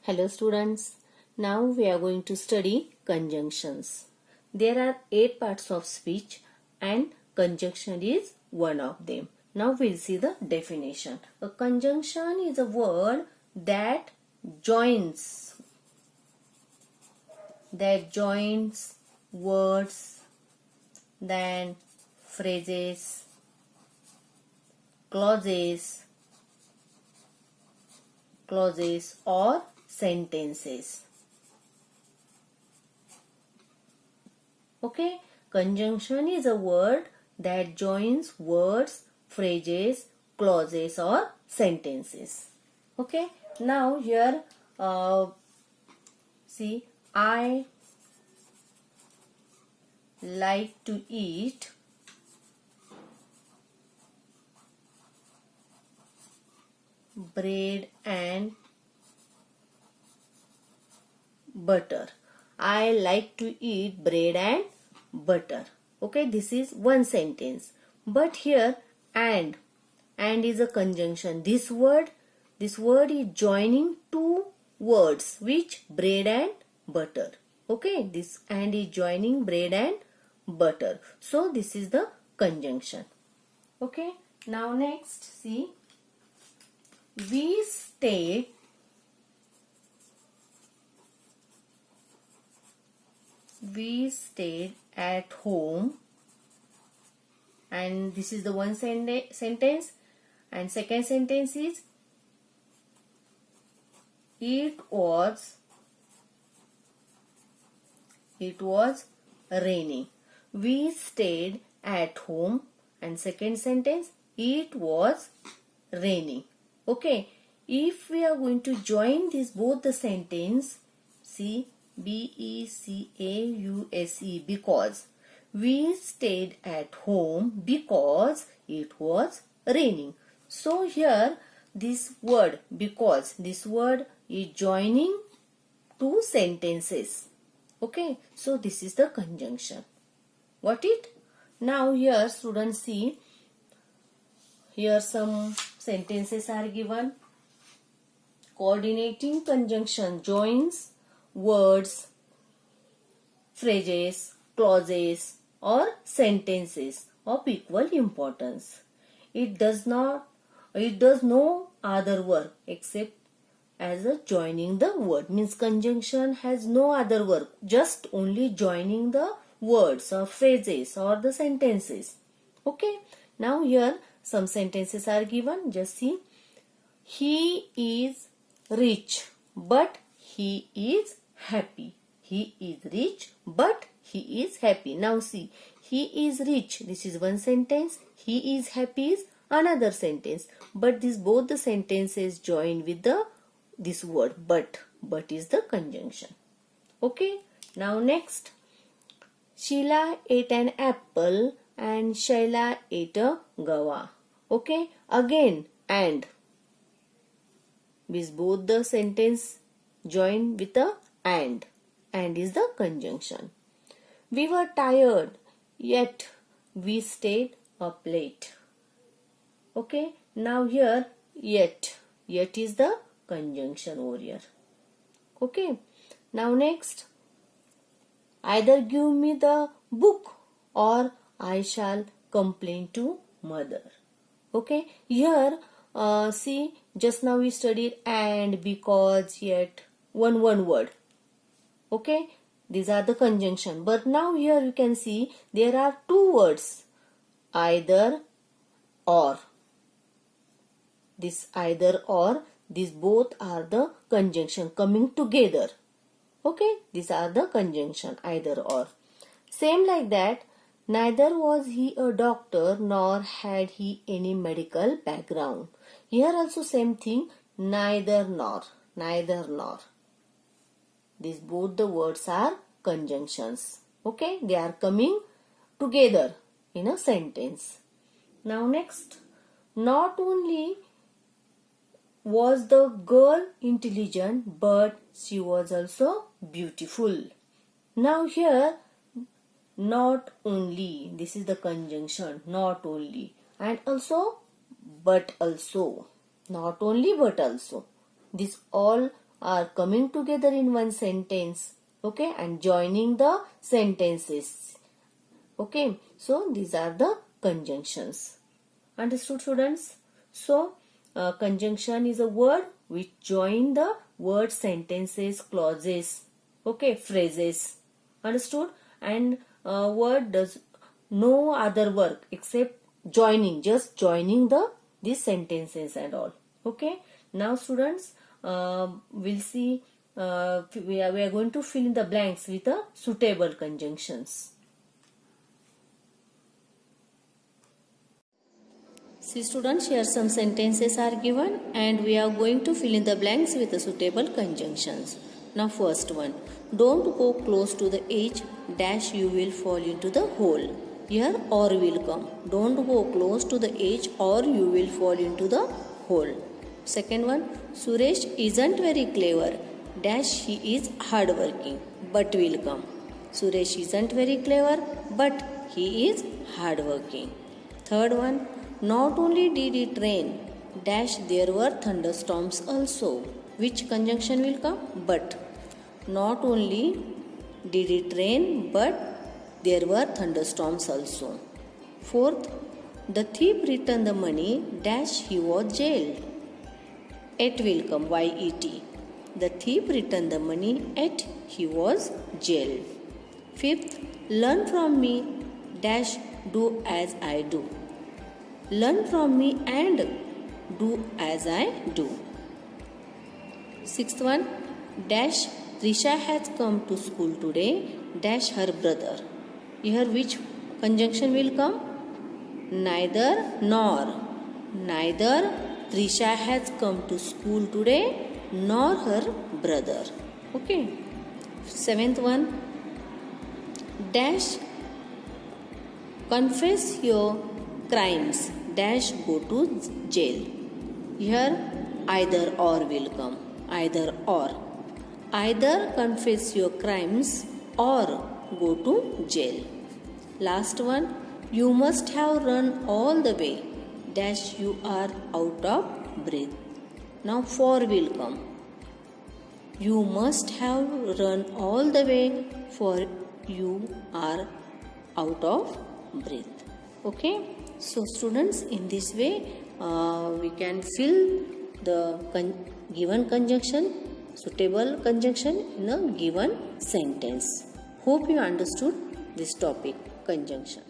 Hello students, now we are going to study conjunctions. There are 8 parts of speech and conjunction is one of them. Now we'll see the definition. A conjunction is a word that joins words, then phrases, clauses or sentences. Okay, conjunction is a word that joins words, phrases, clauses or sentences. Okay, now here see, I like to eat bread and butter. I like to eat bread and butter. Okay, this is one sentence. But here and is a conjunction. This word is joining two words, which bread and butter. Okay, this and is joining bread and butter. So this is the conjunction. Okay, now next see, we stayed at home, and this is the one sentence, and second sentence is it was raining. We stayed at home, and second sentence, it was raining. Okay, if we are going to join this both the sentence, see, BECAUSE, because we stayed at home because it was raining. So here this word because, this word is joining two sentences. Okay, so this is the conjunction. Got it? Now here students see, here some sentences are given. Coordinating conjunction joins words, phrases, clauses or sentences of equal importance. It does no other work except as a joining the word. Means conjunction has no other work, just only joining the words or phrases or the sentences. Okay, now here some sentences are given. Just see, he is rich but he is happy. He is rich but he is happy. Now see, he is rich, this is one sentence. He is happy is another sentence. But this both the sentences join with this word but is the conjunction. Okay, now next, Sheila ate an apple and Shaila ate a guava. Okay, again and, with both the sentence join with a and is the conjunction. We were tired yet we stayed up late. Okay, now here yet is the conjunction over here. Okay, now next, either give me the book or I shall complain to mother. Okay, here see, just now we studied and, because, yet, one word. Okay, these are the conjunction. But now here you can see there are two words, either or. This either or, these both are the conjunction coming together. Okay, these are the conjunction either or. Same like that, neither was he a doctor nor had he any medical background. Here also same thing, neither nor. These both the words are conjunctions. Okay, they are coming together in a sentence. Now next, not only was the girl intelligent but she was also beautiful. Now here not only, this is the conjunction, not only, and also but also, not only but also. These all are coming together in one sentence, okay, and joining the sentences. Okay, so these are the conjunctions. Understood, students? So, conjunction is a word which join the word, sentences, clauses, okay, phrases. Understood? And word does no other work except joining, just joining these sentences and all. Okay. Now, students, we'll see. We are going to fill in the blanks with the suitable conjunctions. See, students, here some sentences are given and we are going to fill in the blanks with the suitable conjunctions. Now, first one, don't go close to the edge dash you will fall into the hole. Here or will come. Don't go close to the edge or you will fall into the hole. Second one, Suresh isn't very clever dash he is hardworking but will come. Suresh isn't very clever but he is hardworking. Third one, not only did it rain dash there were thunderstorms also. Which conjunction will come? But. Not only did it rain but there were thunderstorms also. Fourth, the thief returned the money dash he was jailed. It will come, Y-E-T. The thief returned the money at he was jailed. Fifth, learn from me dash do as I do. Learn from me and do as I do. Sixth one, dash Risha has come to school today dash her brother. Here which conjunction will come? Neither nor. Neither Risha has come to school today nor her brother. Okay. Seventh one, dash confess your crimes dash go to jail. Here either or will come. Either or. Either confess your crimes or go to jail. Last one, you must have run all the way dash you are out of breath. Now for will come. You must have run all the way for you are out of breath. Okay. So students, in this way we can fill the given conjunction, suitable conjunction in a given sentence. Hope you understood this topic, conjunction.